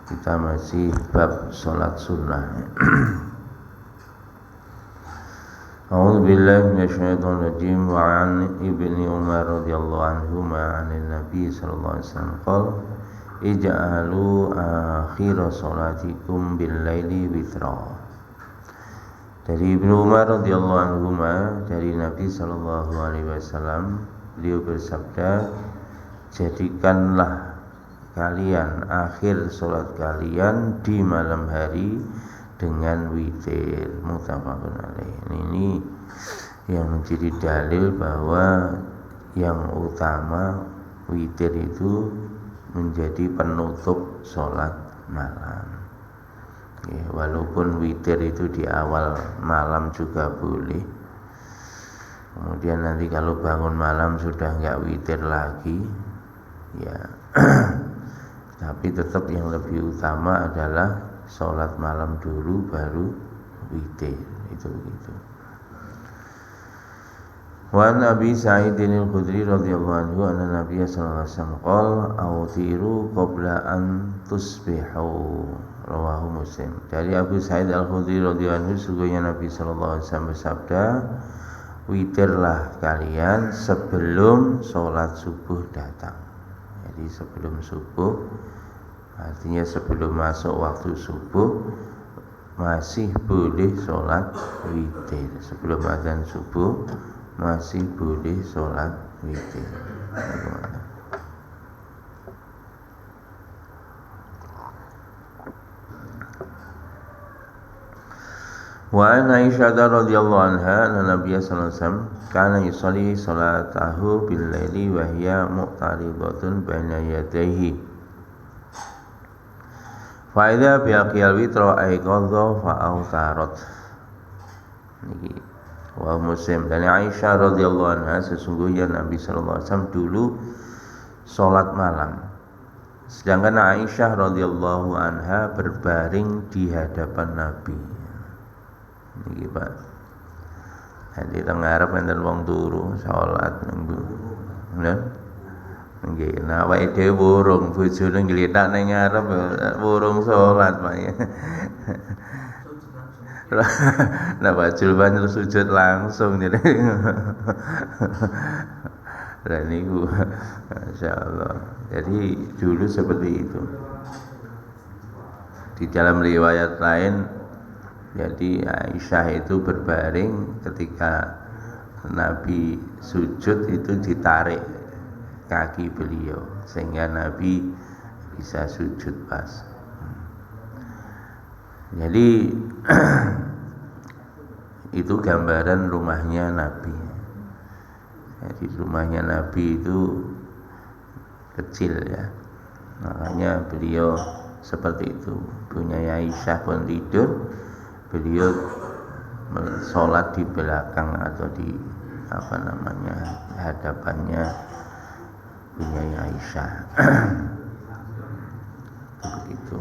Kita masih bab sholat sunnah. A'udzu billahi minasyaitonir rajim wa 'an Ibni Umar radhiyallahu anhuma 'anil Nabi sallallahu alaihi wasallam qala ij'alu akhir sholatikum bil laili witra. Dari Ibnu Umar radhiyallahu anhuma dari Nabi sallallahu alaihi wasallam, beliau bersabda, jadikanlah kalian akhir sholat kalian di malam hari dengan witir. Muttafaqun alaih. Ini yang menjadi dalil bahwa yang utama witir itu menjadi penutup sholat malam. Ya, walaupun witir itu di awal malam juga boleh. Kemudian nanti kalau bangun malam sudah nggak witir lagi, ya tapi tetap yang lebih utama adalah sholat malam dulu baru witir, itu begitu. Wa Nabi Sa'idin al-Khudri radhiyallahu anhu anna Nabi sallallahu alaihi wasallam qala awtiru qabla an tusbihu, rawahu Muslim. Dari Abu Sa'id al-Khudri radhiyallahu anhu, sungguhnya Nabi sallallahu alaihi wasallam bersabda, witirlah kalian sebelum sholat subuh datang. Jadi sebelum subuh, artinya sebelum masuk waktu subuh masih boleh sholat witir. Sebelum azan subuh masih boleh sholat witir. Wa an Aisyah radhiyallahu anha anna Nabiy sallallahu alaihi wasallam kana yusalli salatahu bil laili wa hiya muqtaribatun baina yadayhi. Fa idza bi aqyal witra ay qadha fa autarat. Niki wa Muslim. Dan Aisyah radhiyallahu anha, sesungguhnya Nabi sallallahu alaihi wasallam dulu salat malam. Sedangkan Aisyah radhiyallahu anha berbaring di hadapan Nabi. Niki Pak. Jadi teng ngarep enten wong turu salat nunggu. Bener? Nggih, nah awake dhewe wurung, bojone nggletak ning ngarep wurung salat, Pak. Nah, bajul banyu sujud langsung jadi. Dan niku masyaallah. Jadi dulu seperti itu. Di dalam riwayat lain, jadi Aisyah itu berbaring ketika Nabi sujud itu ditarik kaki beliau sehingga Nabi bisa sujud pas. Jadi itu gambaran rumahnya Nabi. Jadi rumahnya Nabi itu kecil ya, makanya beliau seperti itu. Punya Aisyah pun tidur, beliau sholat di belakang atau di hadapannya punya Aisyah. Begitu.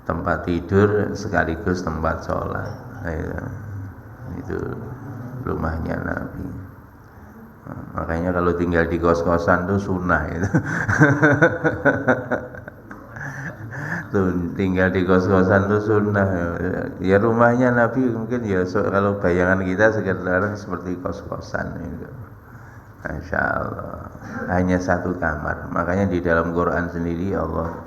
Tempat tidur sekaligus tempat sholat. Itu rumahnya Nabi. Makanya kalau tinggal di kos-kosan tuh sunnah itu. Tuh, tinggal di kos-kosan tuh sunnah. Ya rumahnya Nabi mungkin ya kalau bayangan kita sekarang seperti kos-kosan itu. Masya Allah. Hanya satu kamar. Makanya di dalam Quran sendiri Allah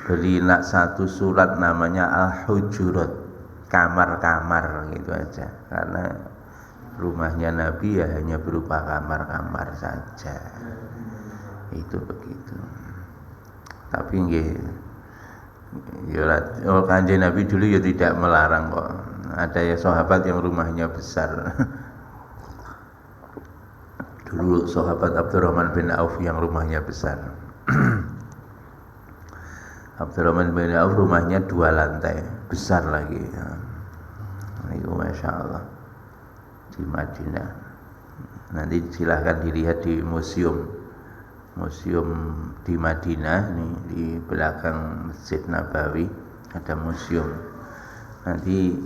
beri satu surat namanya Al-Hujurat, kamar-kamar gitu aja. Karena rumahnya Nabi ya hanya berupa kamar-kamar saja. Itu begitu. Tapi nggih, Kanjeng Nabi dulu ya tidak melarang kok. Ada ya sahabat yang rumahnya besar. Dulu sahabat Abdurrahman bin Auf yang rumahnya besar. Abdurrahman bin Auf rumahnya 2 lantai, besar lagi. Itu Masya Allah di Madinah. Nanti silahkan dilihat di museum di Madinah nih, di belakang Masjid Nabawi ada museum. Nanti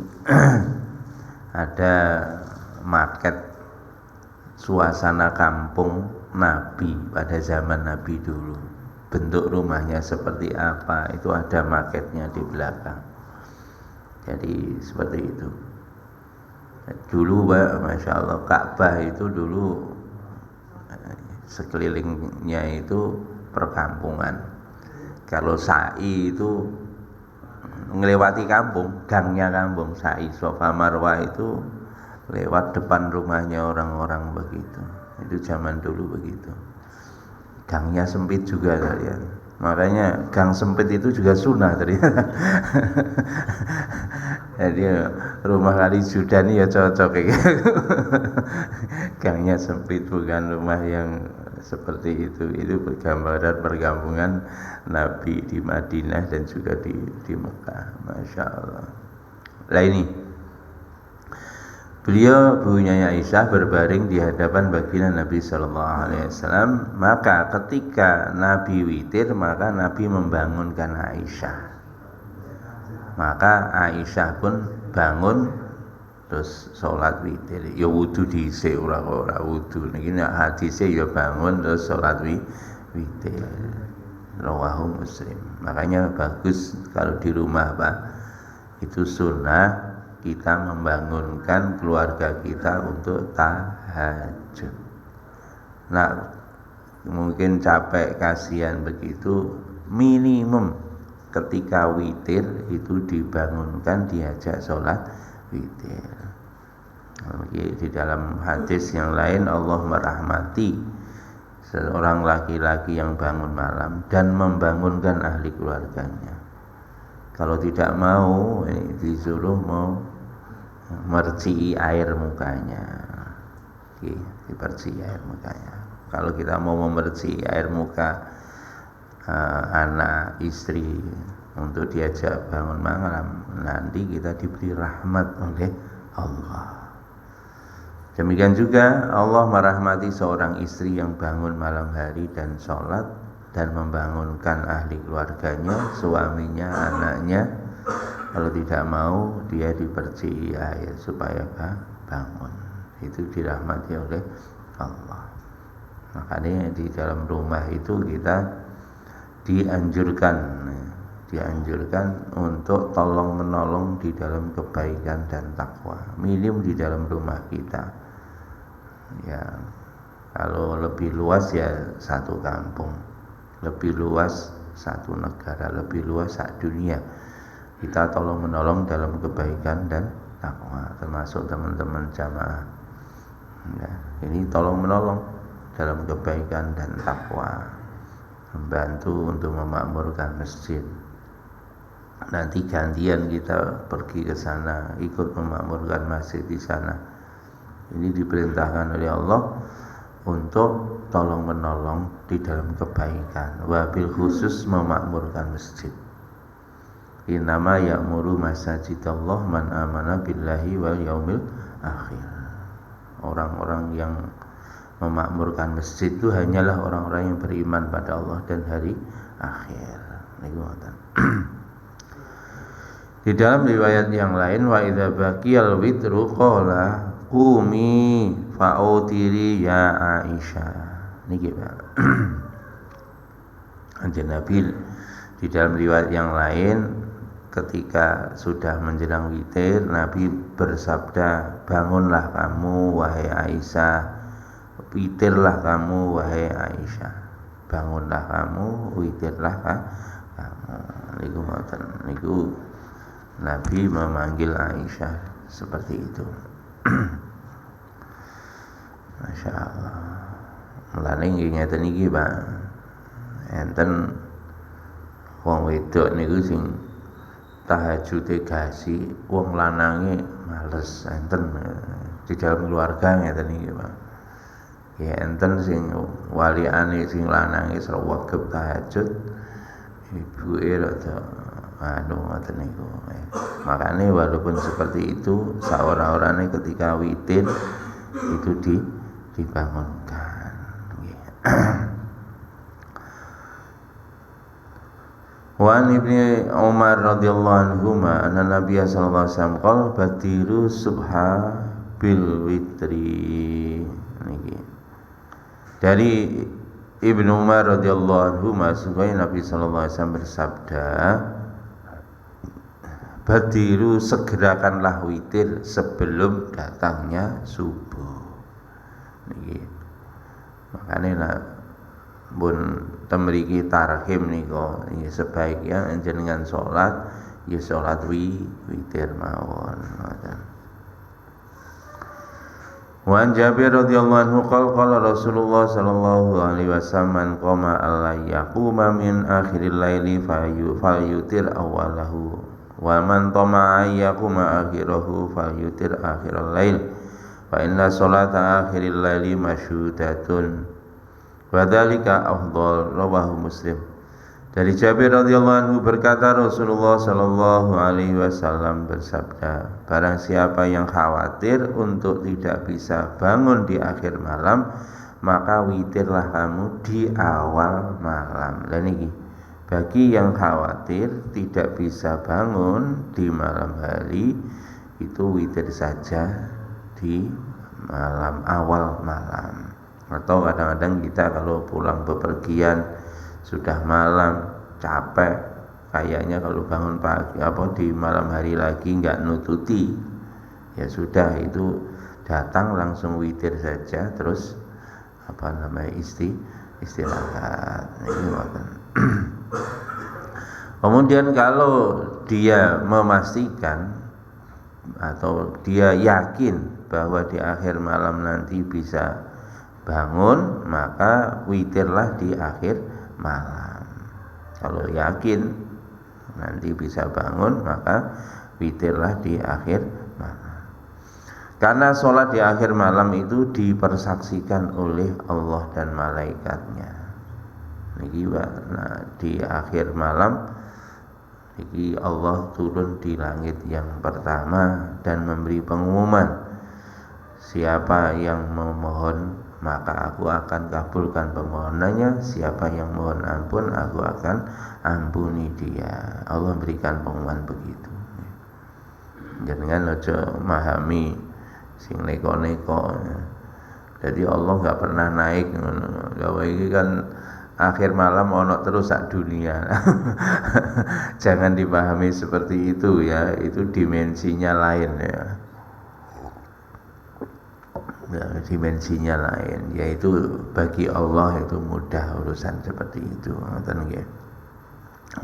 ada market suasana kampung Nabi pada zaman Nabi dulu. bentuk rumahnya seperti apa, itu ada maketnya di belakang. Jadi seperti itu. Dulu Pak, Masya Allah, Ka'bah itu dulu sekelilingnya itu perkampungan. Kalau sa'i itu ngelewati kampung, gangnya kampung. Sa'i Safa Marwah itu lewat depan rumahnya orang-orang begitu. Itu zaman dulu begitu. Gangnya sempit juga kalian. Makanya gang sempit itu juga sunnah ternyata. Jadi rumah kali Judan ya cocok kayak gitu. Gangnya sempit, bukan rumah yang seperti itu. Itu gambaran perkampungan Nabi di Madinah dan juga di Mekah. Masya Allah. Lah ini beliau, Bunya Aisyah, berbaring di hadapan baginda Nabi Sallallahu Alaihi Wasallam. Maka ketika Nabi witir, maka Nabi membangunkan Aisyah. Maka Aisyah pun bangun terus sholat witir. Ya wudu dhisik, ora wudu. Niki nek hadise ya bangun terus sholat witir. Rawahu Muslim. Makanya bagus kalau di rumah Pak, itu sunnah kita membangunkan keluarga kita untuk tahajud. Nah, mungkin capek, kasihan begitu, minimum ketika witir itu dibangunkan, diajak sholat witir. Di dalam hadis yang lain, Allah merahmati seorang laki-laki yang bangun malam dan membangunkan ahli keluarganya. Kalau tidak mau, disuruh mau merci'i air mukanya. Diperci'i air mukanya. Kalau kita mau memerci'i air muka anak, istri untuk diajak bangun malam, nanti kita diberi rahmat oleh Allah. Demikian juga Allah merahmati seorang istri yang bangun malam hari dan sholat dan membangunkan ahli keluarganya, suaminya, anaknya. Kalau tidak mau, dia diperci'i air supaya bangun. Itu dirahmati oleh Allah. Makanya di dalam rumah itu kita dianjurkan untuk tolong menolong di dalam kebaikan dan takwa. Minim di dalam rumah kita. Ya, kalau lebih luas ya satu kampung, lebih luas satu negara, lebih luas satu dunia. Kita tolong menolong dalam kebaikan dan takwa, termasuk teman-teman jamaah. Ya, ini tolong menolong dalam kebaikan dan takwa, membantu untuk memakmurkan masjid. Nanti gantian kita pergi ke sana, ikut memakmurkan masjid di sana. Ini diperintahkan oleh Allah untuk tolong menolong di dalam kebaikan, wabil khusus memakmurkan masjid. Innama ya'muru masajidallah man amana billahi wal yaumil akhir. Orang-orang yang memakmurkan masjid itu hanyalah orang-orang yang beriman pada Allah dan hari akhir. Di dalam riwayat yang lain, wa idza baqiyal witru qala qumi fa'utiri ya Aisyah. Niki Pak. Kanjeng Nabi di dalam riwayat yang lain, ketika sudah menjelang witir, Nabi bersabda, bangunlah kamu wahai Aisyah, witirlah kamu wahai Aisyah, bangunlah kamu, witirlah kamu. Niku Nabi memanggil Aisyah seperti itu. Masya Allah. Mulane nggih ngeten iki Pak, enten wong wedok niku sing tahajude gasi, wong lanange males, enten di dalam keluarga ngeten iki Pak. Ya enten sing waliane sing lanange sregep tahajud, ibuke rada ngoten niku. Makane walaupun seperti itu, saora-orane ketika witir itu dibangunkan. Wa an Ibnu Umar radhiyallahu anhuma anna Nabiy sallallahu alaihi wasallam qala badiru subha bil witri. Niki. Dari Ibnu Umar radhiyallahu anhu sungguhnya Nabi sallallahu alaihi wasallam bersabda, badiru segerakanlah witir sebelum datangnya subuh. Niki makane nak pun temriki tarhim nika sebaiknya jenengan salat ya salat witir mawon ngoten. Wa Jabir radhiyallahu anhu qala Rasulullah sallallahu alaihi wasallam qama alla yaquma min akhiril laili falyutir awwalahu wa man tama'a yaquma akhirahu falyutir akhiral lail fa inna salata akhiril laili masyhudatun wa dzalika afdal rawahu Muslim. Dari Jabir radhiyallahu anhu berkata Rasulullah sallallahu alaihi wasallam bersabda, barang siapa yang khawatir untuk tidak bisa bangun di akhir malam, maka witirlah kamu di awal malam. Dan ini bagi yang khawatir tidak bisa bangun di malam hari, itu witir saja di malam awal malam. Atau kadang-kadang kita kalau pulang bepergian sudah malam capek, kayaknya kalau bangun pagi di malam hari lagi nggak nututi, ya sudah itu datang langsung witir saja terus istirahat. Kemudian kalau dia memastikan atau dia yakin bahwa di akhir malam nanti bisa bangun, maka witirlah di akhir malam. Kalau yakin nanti bisa bangun, maka witirlah di akhir malam. Karena sholat di akhir malam itu dipersaksikan oleh Allah dan malaikatnya. Nah, di akhir malam ini Allah turun di langit yang pertama dan memberi pengumuman, siapa yang memohon maka aku akan kabulkan permohonannya, siapa yang mohon ampun aku akan ampuni dia. Allah berikan pengumuman begitu. Jangan aja memahami sing neko-neko. Jadi Allah nggak pernah naik. Kalau ini kan akhir malam ono terus sak dunia. Jangan dipahami seperti itu ya. Itu dimensinya lain ya. Dimensinya lain, yaitu bagi Allah itu mudah urusan seperti itu.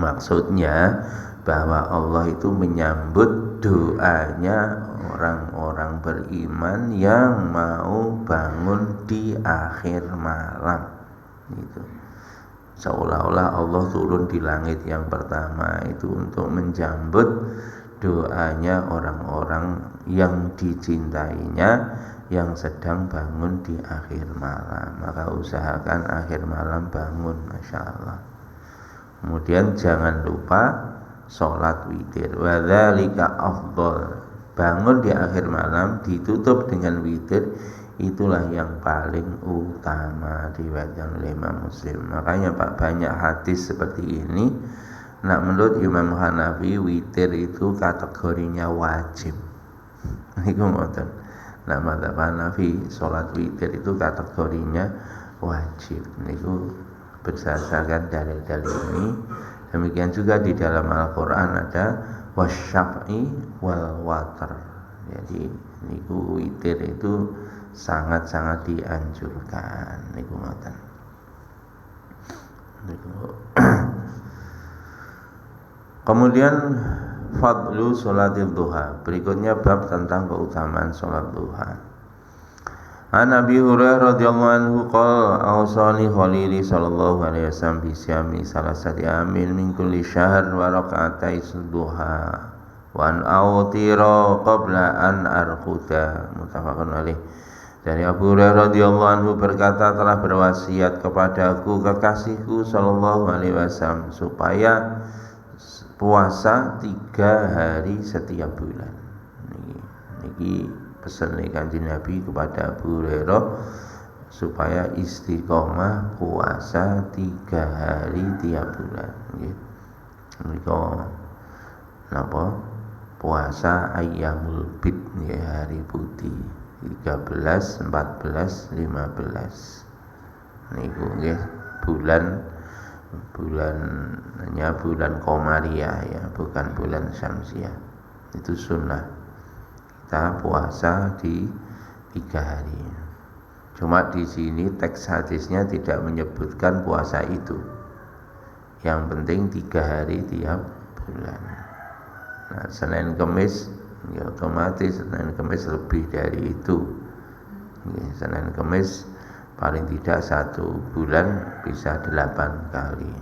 Maksudnya bahwa Allah itu menyambut doanya orang-orang beriman yang mau bangun di akhir malam. Gitu. Seolah-olah Allah turun di langit yang pertama itu untuk menjambut doanya orang-orang yang dicintainya yang sedang bangun di akhir malam. Maka usahakan akhir malam bangun, Masya Allah. Kemudian jangan lupa sholat witir. Wa dzalika afdal. Bangun di akhir malam ditutup dengan witir, itulah yang paling utama, diriwayatkan oleh Imam Muslim. Makanya Pak, banyak hadis seperti ini. Nah, menurut Imam Hanafi witir itu kategorinya wajib. Niku ngoten. Nah, madzhab Hanafi sholat witir itu kategorinya wajib. Niku berdasarkan dalil-dalil ini. Demikian juga di dalam Al-Quran ada wasyaf'i wal watar. Jadi niku witir itu sangat-sangat dianjurkan. Niku ngoten. Niku. Kemudian fadlu sholatil duha. Berikutnya bab tentang keutamaan sholat duha. An Abi Hurairah radhiyallahu anhu qala awsani khalili sallallahu alaihi wasallam bi siyami salasati amin min kulli syahr wa raka'atai duha wa an awtira qabla an arquda. Muttafaqun alaih. Dari Abu Hurairah radhiyallahu anhu berkata, telah berwasiat kepadaku kekasihku sallallahu alaihi wasallam supaya puasa 3 hari setiap bulan. Niki pesan Kanjeng Nabi kepada Abu Hurairah supaya istiqomah puasa 3 hari tiap bulan. Niki napa? Puasa Ayyamul Bid, hari putih 13, 14, 15. Niku nggih bulannya bulan Komariah ya, bukan bulan Syamsiah. Itu sunnah kita puasa di 3 hari. Cuma di sini teks hadisnya tidak menyebutkan puasa itu. Yang penting 3 hari tiap bulan. Nah, Senin Kemis ya otomatis Senin Kemis lebih dari itu. Senin Kemis paling tidak 1 bulan bisa 8 kali.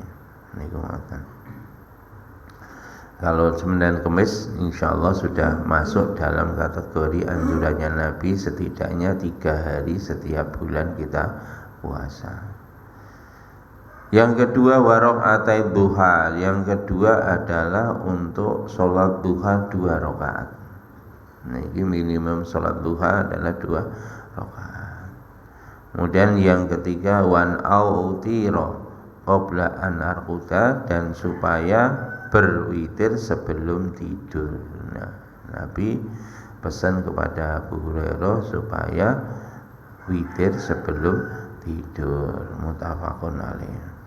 Niku ngoten. Kalau Senin Kemis insya Allah sudah masuk dalam kategori anjurannya Nabi, setidaknya 3 hari setiap bulan kita puasa. Yang kedua warokaatai duha. Yang kedua adalah untuk sholat duha 2 rakaat. Nah, ini minimum sholat duha adalah 2 rakaat. Kemudian yang ketiga wan autiro qabla an arquda, dan supaya berwitir sebelum tidur. Nah, Nabi pesan kepada Abu Hurairah supaya witir sebelum tidur. Muttafaqun alaih.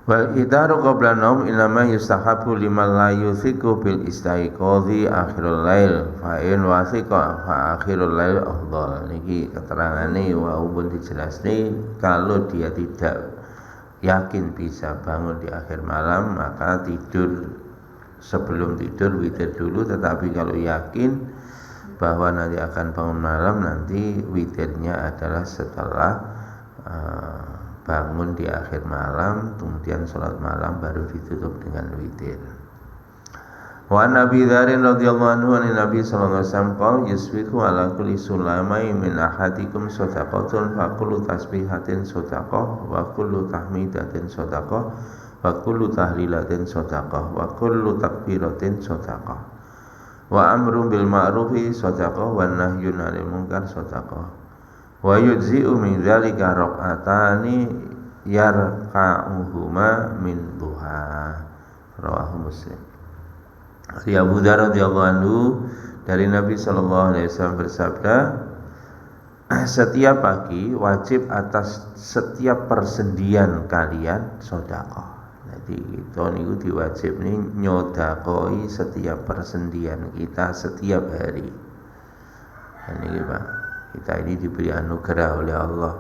Wal idaru qabla naum inama yustahabu liman la yuthiqu bil istaiqadhi akhirul lail fa in wathiqa fa akhirul lail afdal. Niki keterangane walaupun dijelasne kalau dia tidak yakin bisa bangun di akhir malam maka tidur sebelum tidur witir dulu, tetapi kalau yakin bahwa nanti akan bangun malam, nanti witirnya adalah setelah bangun di akhir malam, kemudian sholat malam baru ditutup dengan witir. Wa Nabi Dzar radhiyallahu anhu an Nabi sallallahu alaihi wasallam qala yusbihu ala kulli sulamai min ahadikum shadaqatun fa kullu tasbihatin shadaqah wa kullu tahmidatin shadaqah wa kullu tahlilatin shadaqah wa kullu takbiratin shadaqah wa amrun bil ma'rufi shadaqah wa nahyun 'anil munkar shadaqah wa yujzi'u min dzalika raq'atani yarka'uhuma min duha. Rawahu Muslim. Abu Dzar radhiyallahu anhu dari Nabi sallallahu alaihi wasallam bersabda, setiap pagi wajib atas setiap persendian kalian sedekah. Jadi kita niku diwajib nih nyodakoi setiap persendian kita setiap hari. Ini Pak, kita ini diberi anugerah oleh Allah.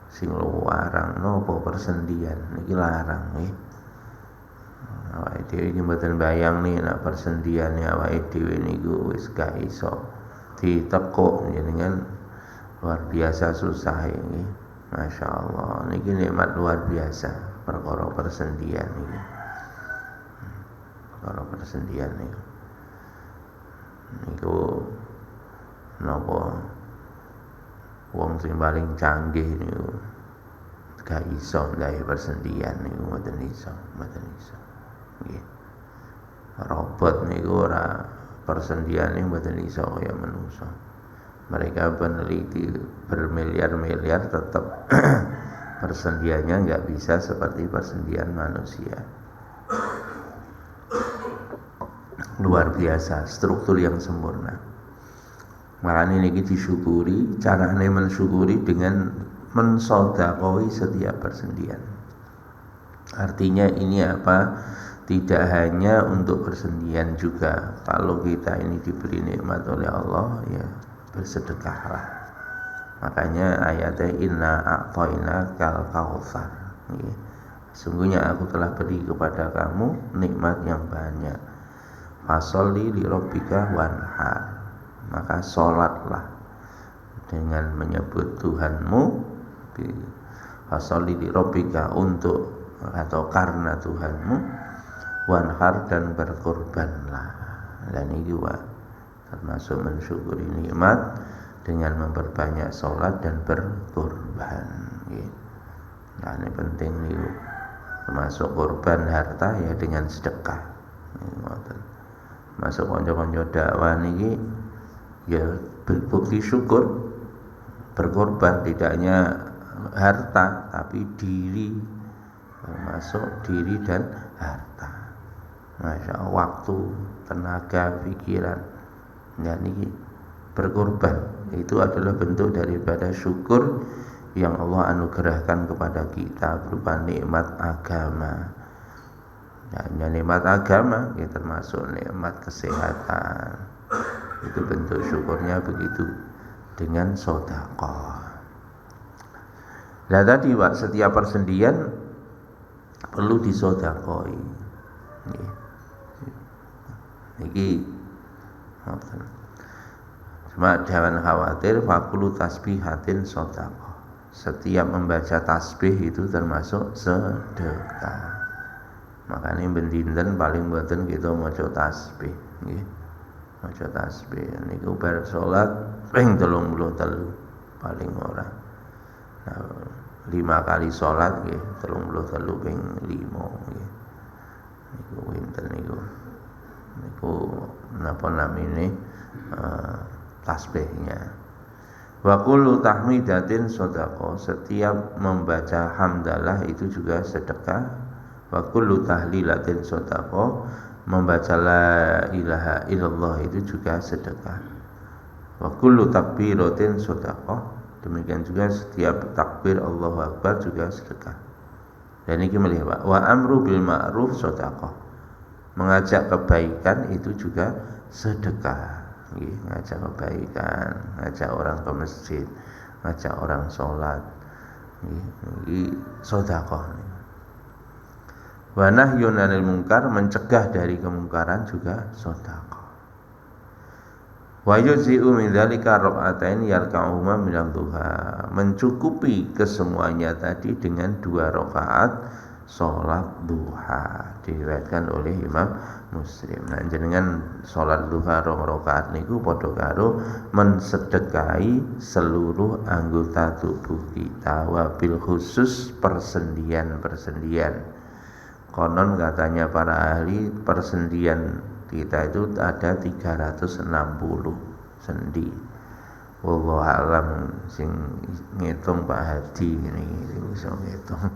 Sing larang nopo persendian niki larang nggih. Awake dhewe iki mboten bayang nih nek persendiane awake dhewe niku wis gak iso ditekuk jenengan, luar biasa susah ini. Masya Allah, niki nikmat luar biasa perkara persendian ini. Perkara persendian niku napa wong sing paling canggih niku gak iso ndahe persendian niku mboten iso. Nggih. Robot niku ora persendiane mboten iso kaya manusa. Mereka peneliti bermiliar-miliar tetap persendiannya nggak bisa seperti persendian manusia. Luar biasa, struktur yang sempurna. Makanya ini disyukuri, caranya mensyukuri dengan mensodakoi setiap persendian. Artinya ini apa? Tidak hanya untuk persendian juga. Kalau kita ini diberi nikmat oleh Allah, ya bersedekahlah. Makanya ayatnya inna a'tayna kal kautsar. Sungguhnya aku telah beri kepada kamu nikmat yang banyak. Fasholli li rabbika wanhar. Maka sholatlah dengan menyebut Tuhanmu. Fasholli li rabbika, untuk atau karena Tuhanmu, wanhar, dan berkorbanlah. Dan ini juga termasuk mensyukuri nikmat dengan memperbanyak sholat dan berkorban. Nah, ini penting nih, termasuk korban harta ya dengan sedekah. Masuk konco-konco dakwah niki ya berbukti syukur, berkorban tidak hanya harta tapi diri, termasuk diri dan harta. Masya Allah, waktu, tenaga, pikiran, ya ini berkorban. Itu adalah bentuk daripada syukur yang Allah anugerahkan kepada kita berupa nikmat agama. Hanya nikmat agama, ya termasuk nikmat kesehatan. Itu bentuk syukurnya begitu dengan sedekah. Nah tadi Pak, setiap persendian perlu disedekoi. Niki cuma jangan khawatir, fakulu tasbihatin sedekah. Setiap membaca tasbih itu termasuk sedekah. Makanya bendinten paling mboten kita maca tasbih nggih. Maca tasbih niku bar salat ping 33 paling ora. Nah, 5 kali salat nggih 33 ping 5 nggih. Niku winten niku. Niku napa namine tasbihnya. Wa kullu tahmidatin sedekah. Setiap membaca hamdalah itu juga sedekah. Wa kullu tahlilatin sedekah. Membaca la ilaha illallah itu juga sedekah. Wa kullu takbiratin sedekah. Demikian juga setiap takbir Allahu Akbar juga sedekah. Dan ini melihat wa amru bil ma'ruf sedekah. Mengajak kebaikan itu juga sedekah. Ngajak kebaikan, ngajak orang ke masjid, ngajak orang sholat, ini sedekah. Wa nahyun 'anil munkar, mencegah dari kemungkaran juga sedekah. Wa yujzi'u min dzalika raka'atain yarka'uhuma min duha, mencukupi kesemuanya tadi dengan 2 rakaat sholat duha, diriwayatkan oleh Imam Muslim. Nah jenengan sholat duha 2 rakaat niku padha karo mensedekahi seluruh anggota tubuh kita, wabil khusus persendian-persendian. Konon katanya para ahli persendian kita itu ada 360 sendi. Wallahu alam, sing ngitung Pak Hadi ini iso ngitung.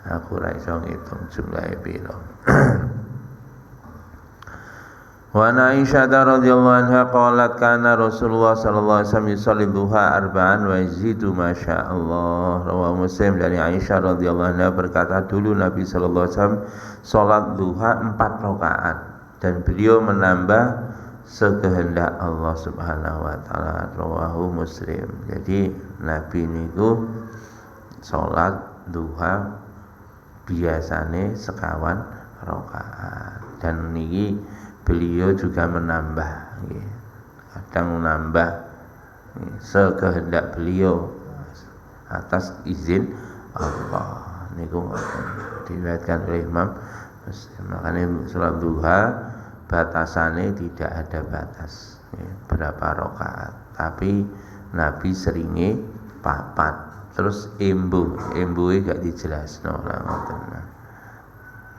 Aku ora iso ngitung jumlahe pira. Wa Aisyah radhiyallahu anha qalat kana Rasulullah sallallahu alaihi wasallam yusalli duha arba'an wa yazidu masyaallah. Rawahu Muslim. Dari Aisyah radhiyallahu anha berkata, dulu Nabi sallallahu alaihi wasallam salat duha 4 rakaat dan beliau menambah sekehendak Allah Subhanahu wa taala. Rawahu Muslim. Jadi Nabi niku salat duha biasane sekawan rakaat, dan niki beliau juga menambah, kadang menambah sekehendak beliau atas izin Allah. Niku diriwayatkan oleh Imam Muslim. Makanya salat duha batasannya tidak ada batas berapa rakaat, tapi Nabi seringnya 4. Terus embuhe gak dijelasno lah ngoten.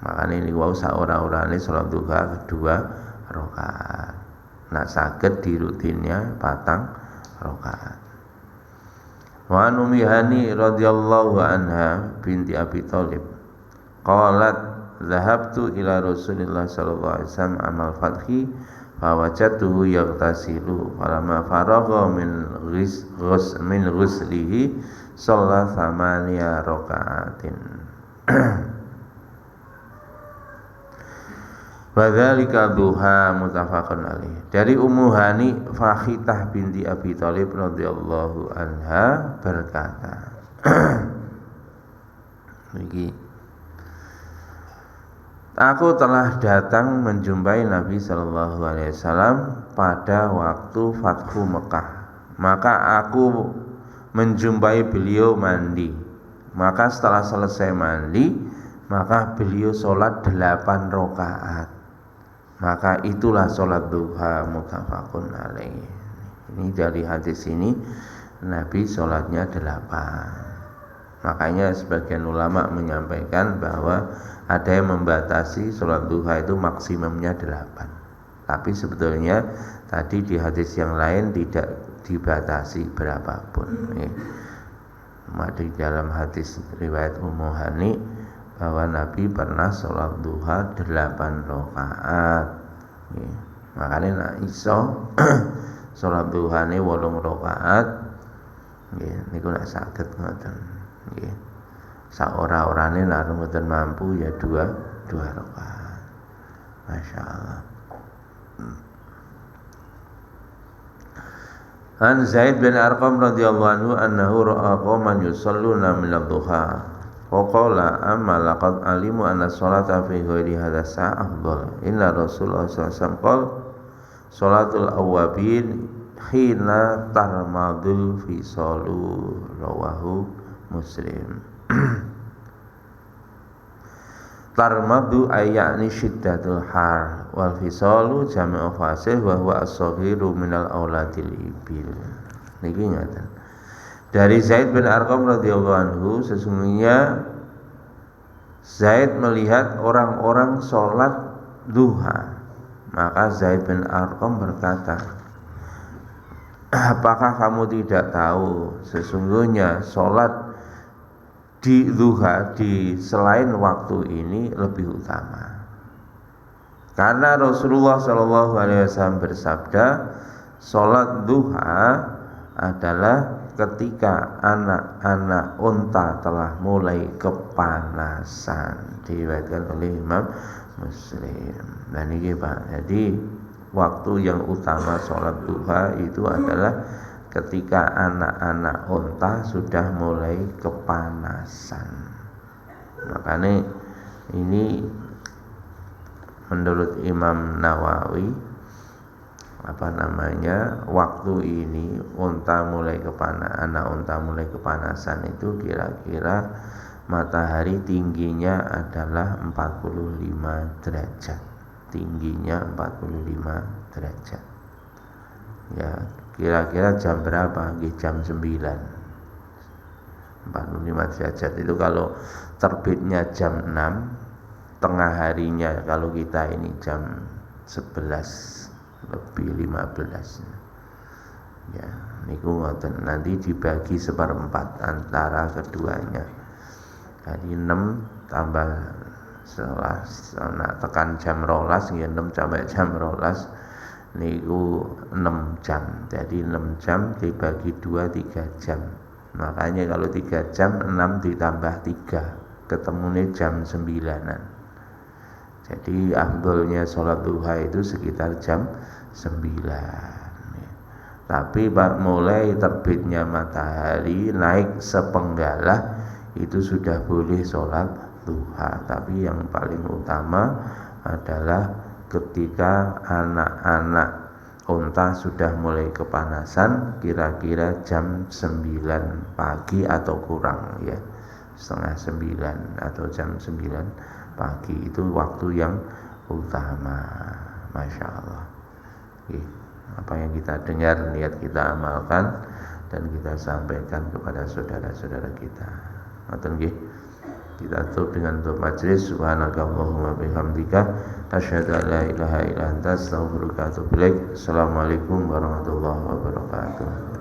Makanya ini wau saora-orane salat duha 2 rakaat. Nak saged dirutinnya 4 rakaat. Wa Ummi Hani radhiyallahu anha binti Abi Thalib qalat dhahabtu ila Rasulillah sallallahu alaihi wasallam amal fathi fawajadtuhu yaghtasilu falamma faragha min ghuslihi shalla 8 rakaatin. Wadzalika duha muttafaqun alaih. Dari Ummu Hani Fakhitah binti Abi Thalib radhiyallahu anha berkata, aku telah datang menjumpai Nabi sallallahu alaihi wasallam pada waktu Fathu Mekah. Maka aku menjumpai beliau mandi. Maka setelah selesai mandi, maka beliau sholat 8 rakaat. Maka itulah sholat duha muttafaqun alaih. Ini dari hadis ini Nabi sholatnya 8. Makanya sebagian ulama menyampaikan bahwa ada yang membatasi sholat duha itu maksimumnya 8. Tapi sebetulnya tadi di hadis yang lain tidak dibatasi berapapun. Di dalam hadis riwayat Ummu Hani bahwa Nabi pernah sholat duha 8 rakaat. Makanya nak iso sholat duha ini 8 rakaat Nggih, niku nek saged ngoten. Nggih. Sak ora-orane nek mboten mampu ya dua rakaat. Masyaallah. An Zaid bin Arqam radhiyallahu anhu annahu ra'a qauman yusalluna min ad-duha. Faqala amma laqad alimu anna sholata fi ghairi hadha sa'a afdal. Inna Rasulullah sallallahu alaihi wasallam qala sholatul awwabin hina tarmadul fisalu rawahu Muslim. Tarmadu ayakni syiddatul har wal fisalu jami'u fasih wa huwa as-saghiru minal auladil ibil. Niki ngaten. Dari Zaid bin Arqam radhiyallahu anhu, sesungguhnya Zaid melihat orang-orang sholat duha. Maka Zaid bin Arqam berkata, apakah kamu tidak tahu sesungguhnya sholat di duha di selain waktu ini lebih utama? Karena Rasulullah SAW bersabda, sholat duha adalah ketika anak-anak unta telah mulai kepanasan. Diriwayatkan oleh Imam Muslim. Dan ini Pak, jadi waktu yang utama sholat duha itu adalah ketika anak-anak unta sudah mulai kepanasan. Makanya ini menurut Imam Nawawi waktu ini anak unta mulai kepanasan itu kira-kira matahari tingginya adalah 45 derajat. Tingginya 45 derajat. Ya, kira-kira jam berapa? Jam 9. 45 derajat itu kalau terbitnya jam 6, tengah harinya kalau kita ini jam 11 lebih 15. Ya, niku ngoten, nanti dibagi 1/4 antara keduanya. Jadi 6 tambah 11, tekan jam 12 ya, 6 sampai jam 12 niku 6 jam. Jadi 6 jam dibagi 2 3 jam. Makanya kalau 3 jam 6 ditambah 3 ketemunya jam 9-an. Jadi afdolnya sholat duha itu sekitar jam 9. Tapi mulai terbitnya matahari naik sepenggalah itu sudah boleh sholat duha. Tapi yang paling utama adalah ketika anak-anak unta sudah mulai kepanasan, kira-kira jam 9 pagi atau kurang ya, setengah 9 atau jam 9 pagi itu waktu yang utama. Masya Allah. Apa yang kita dengar, niat kita amalkan dan kita sampaikan kepada saudara-saudara kita. Ngoten nggih. Kita tutup dengan doa majelis. Subhanakallahumma bihamdika asyhadu an la ilaha illa anta astaghfiruka wa atubu ilaik. Assalamualaikum warahmatullahi wabarakatuh.